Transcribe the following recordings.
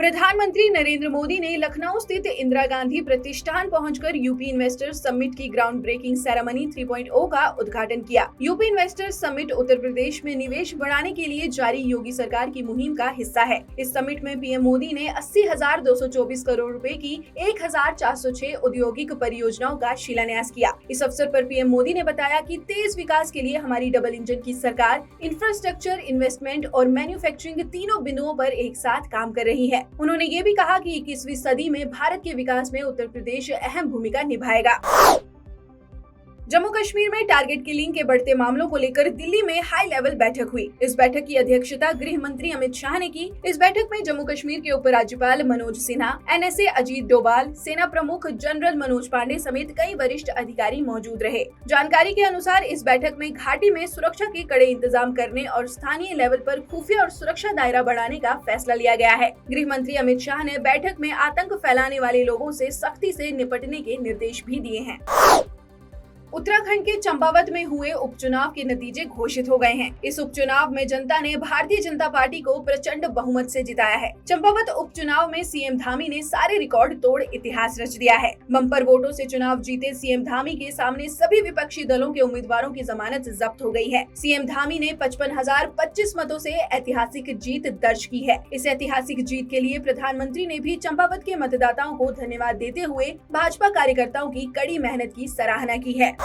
प्रधानमंत्री नरेंद्र मोदी ने लखनऊ स्थित इंदिरा गांधी प्रतिष्ठान पहुंचकर यूपी इन्वेस्टर्स समिट की ग्राउंड ब्रेकिंग सेरेमनी 3.0 का उद्घाटन किया। UP investors summit Uttar Pradesh में निवेश बढ़ाने के लिए जारी योगी सरकार की मुहिम का हिस्सा है। इस समिट में पीएम मोदी ने 80,224 करोड़ रुपए की 1,406 औद्योगिक परियोजनाओं का शिलान्यास किया। इस अवसर पर पीएम मोदी ने बताया कि तेज विकास के लिए हमारी डबल इंजन की सरकार इंफ्रास्ट्रक्चर, इन्वेस्टमेंट और मैन्युफैक्चरिंग तीनों पर एक साथ काम कर रही है। उन्होंने ये भी कहा कि 21वीं सदी में भारत के विकास में उत्तर प्रदेश अहम भूमिका निभाएगा। जम्मू कश्मीर में टारगेट किलिंग के बढ़ते मामलों को लेकर दिल्ली में हाई लेवल बैठक हुई। इस बैठक की अध्यक्षता गृह मंत्री अमित शाह ने की। इस बैठक में जम्मू कश्मीर के उपराज्यपाल मनोज सिन्हा, एनएसए अजीत डोभाल, सेना प्रमुख जनरल मनोज पांडे समेत कई वरिष्ठ अधिकारी मौजूद रहे। जानकारी के अनुसार इस बैठक में घाटी में सुरक्षा के कड़े इंतजाम करने और स्थानीय लेवल पर खुफिया और सुरक्षा दायरा बढ़ाने का फैसला लिया गया है। गृह मंत्री अमित शाह ने बैठक में आतंक फैलाने वाले लोगों से सख्ती से निपटने के निर्देश भी दिए हैं। उत्तराखंड के चंपावत में हुए उपचुनाव के नतीजे घोषित हो गए हैं। इस उपचुनाव में जनता ने भारतीय जनता पार्टी को प्रचंड बहुमत से जिताया है। चंपावत उपचुनाव में सीएम धामी ने सारे रिकॉर्ड तोड़ इतिहास रच दिया है। बम्पर वोटों से चुनाव जीते सीएम धामी के सामने सभी विपक्षी दलों के उम्मीदवारों की जमानत जब्त हो गई है। सीएम धामी ने 55,025 मतों से ऐतिहासिक जीत दर्ज की है। इस ऐतिहासिक जीत के लिए प्रधानमंत्री ने भी चंपावत के मतदाताओं को धन्यवाद देते हुए भाजपा कार्यकर्ताओं की कड़ी मेहनत की सराहना की है।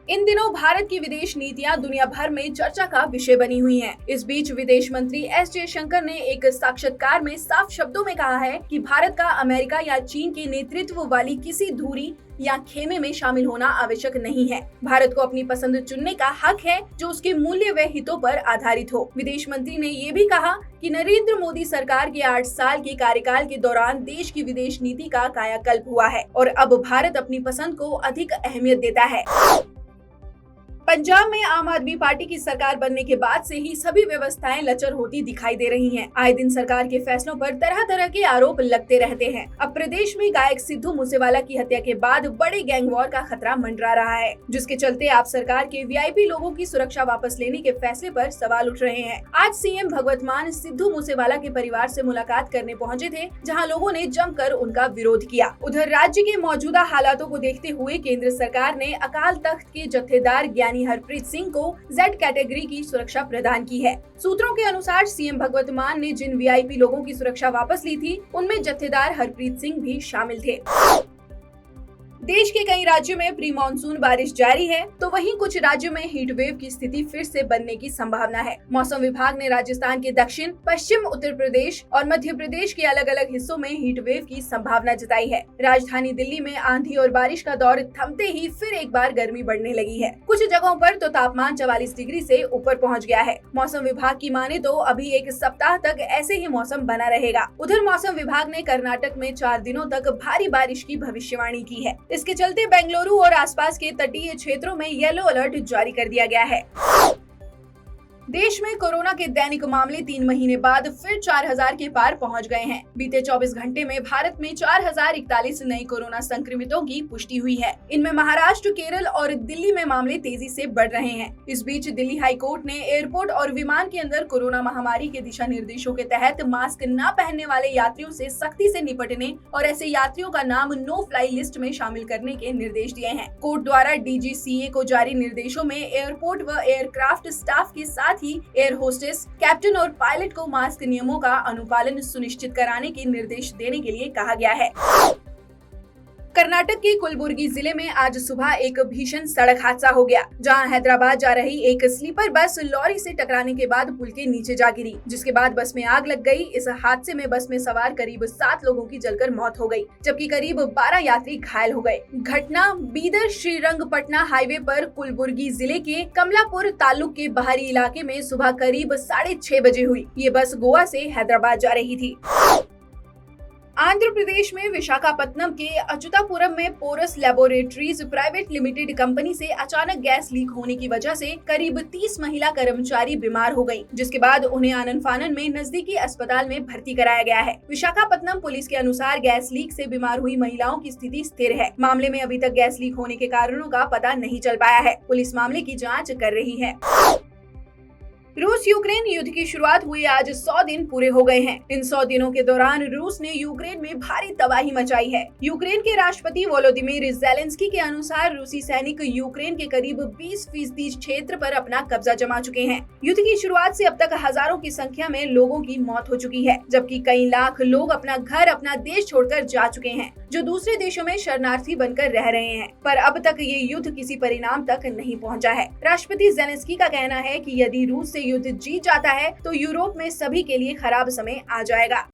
इन दिनों भारत की विदेश नीतियां दुनिया भर में चर्चा का विषय बनी हुई हैं। इस बीच विदेश मंत्री एस जयशंकर ने एक साक्षात्कार में साफ शब्दों में कहा है कि भारत का अमेरिका या चीन के नेतृत्व वाली किसी धुरी या खेमे में शामिल होना आवश्यक नहीं है। भारत को अपनी पसंद चुनने का हक है जो उसके मूल्य व हितों पर आधारित हो। विदेश मंत्री ने ये भी कहा कि नरेंद्र मोदी सरकार के 8 साल के कार्यकाल के दौरान देश की विदेश नीति का कायाकल्प हुआ है और अब भारत अपनी पसंद को अधिक अहमियत देता है। पंजाब में आम आदमी पार्टी की सरकार बनने के बाद से ही सभी व्यवस्थाएं लचर होती दिखाई दे रही हैं। आए दिन सरकार के फैसलों पर तरह तरह के आरोप लगते रहते हैं। अब प्रदेश में गायक सिद्धू मूसेवाला की हत्या के बाद बड़े गैंग वॉर का खतरा मंडरा रहा है, जिसके चलते आप सरकार के वीआईपी लोगों की सुरक्षा वापस लेने के फैसले पर सवाल उठ रहे हैं। आज सीएम भगवत मान सिद्धू मूसेवाला के परिवार से मुलाकात करने पहुंचे थे, जहाँ लोगों ने जमकर उनका विरोध किया। उधर राज्य के मौजूदा हालातों को देखते हुए केंद्र सरकार ने अकाल तख्त के जत्थेदार ज्ञानी हरप्रीत सिंह को जेड कैटेगरी की सुरक्षा प्रदान की है। सूत्रों के अनुसार सीएम भगवत मान ने जिन वीआईपी लोगों की सुरक्षा वापस ली थी, उनमें जत्थेदार हरप्रीत सिंह भी शामिल थे। देश के कई राज्यों में प्री मानसून बारिश जारी है, तो वहीं कुछ राज्यों में हीट वेव की स्थिति फिर से बनने की संभावना है। मौसम विभाग ने राजस्थान के दक्षिण, पश्चिम उत्तर प्रदेश और मध्य प्रदेश के अलग अलग हिस्सों में हीट वेव की संभावना जताई है। राजधानी दिल्ली में आंधी और बारिश का दौर थमते ही फिर एक बार गर्मी बढ़ने लगी है। कुछ जगहों पर तो तापमान 44 डिग्री से ऊपर पहुंच गया है। मौसम विभाग की माने तो अभी एक सप्ताह तक ऐसे ही मौसम बना रहेगा। उधर मौसम विभाग ने कर्नाटक में 4 दिनों तक भारी बारिश की भविष्यवाणी की है। इसके चलते बेंगलुरु और आसपास के तटीय क्षेत्रों में येलो अलर्ट जारी कर दिया गया है। देश में कोरोना के दैनिक मामले 3 महीने बाद फिर 4,000 के पार पहुंच गए हैं। बीते 24 घंटे में भारत में 4,041 नए कोरोना संक्रमितों की पुष्टि हुई है। इनमें महाराष्ट्र, केरल और दिल्ली में मामले तेजी से बढ़ रहे हैं। इस बीच दिल्ली हाई कोर्ट ने एयरपोर्ट और विमान के अंदर कोरोना महामारी के दिशा निर्देशों के तहत मास्क न पहनने वाले यात्रियों से सख्ती से निपटने और ऐसे यात्रियों का नाम नो फ्लाई लिस्ट में शामिल करने के निर्देश दिए हैं। कोर्ट द्वारा डीजीसीए को जारी निर्देशों में एयरपोर्ट व एयरक्राफ्ट स्टाफ के साथ ही एयर होस्टेस, कैप्टन और पायलट को मास्क नियमों का अनुपालन सुनिश्चित कराने के निर्देश देने के लिए कहा गया है। कर्नाटक के कुलबुर्गी जिले में आज सुबह एक भीषण सड़क हादसा हो गया, जहां हैदराबाद जा रही एक स्लीपर बस लॉरी से टकराने के बाद पुल के नीचे जा गिरी, जिसके बाद बस में आग लग गई। इस हादसे में बस में सवार करीब 7 लोगों की जलकर मौत हो गई, जबकि करीब 12 यात्री घायल हो गए। घटना बीदर श्रीरंगपटना हाईवे पर कुलबुर्गी जिले के कमलापुर तालुक के बाहरी इलाके में सुबह करीब 6:30 बजे हुई। ये बस गोवा से हैदराबाद जा रही थी। आंध्र प्रदेश में विशाखापत्तनम के अच्युतापुरम में Porus laboratories private limited company से अचानक गैस लीक होने की वजह से करीब 30 महिला कर्मचारी बीमार हो गयी, जिसके बाद उन्हें आनन फानन में नजदीकी अस्पताल में भर्ती कराया गया है। विशाखापत्तनम पुलिस के अनुसार गैस लीक से बीमार हुई महिलाओं की स्थिति स्थिर है। मामले में अभी तक गैस लीक होने के कारणों का पता नहीं चल पाया है। पुलिस मामले की जाँच कर रही है। रूस यूक्रेन युद्ध की शुरुआत हुए आज 100 दिन पूरे हो गए हैं। इन 100 दिनों के दौरान रूस ने यूक्रेन में भारी तबाही मचाई है। यूक्रेन के राष्ट्रपति वोलोदिमीर ज़ेलेंस्की के अनुसार रूसी सैनिक यूक्रेन के करीब 20% क्षेत्र पर अपना कब्जा जमा चुके हैं। युद्ध की शुरुआत से अब तक हजारों की संख्या में लोगों की मौत हो चुकी है, जबकि कई लाख लोग अपना घर, अपना देश छोड़कर जा चुके हैं, जो दूसरे देशों में शरणार्थी बनकर रह रहे हैं। पर अब तक ये युद्ध किसी परिणाम तक नहीं पहुंचा है। राष्ट्रपति ज़ेलेंस्की का कहना है कि यदि रूस से युद्ध जीत जाता है तो यूरोप में सभी के लिए खराब समय आ जाएगा।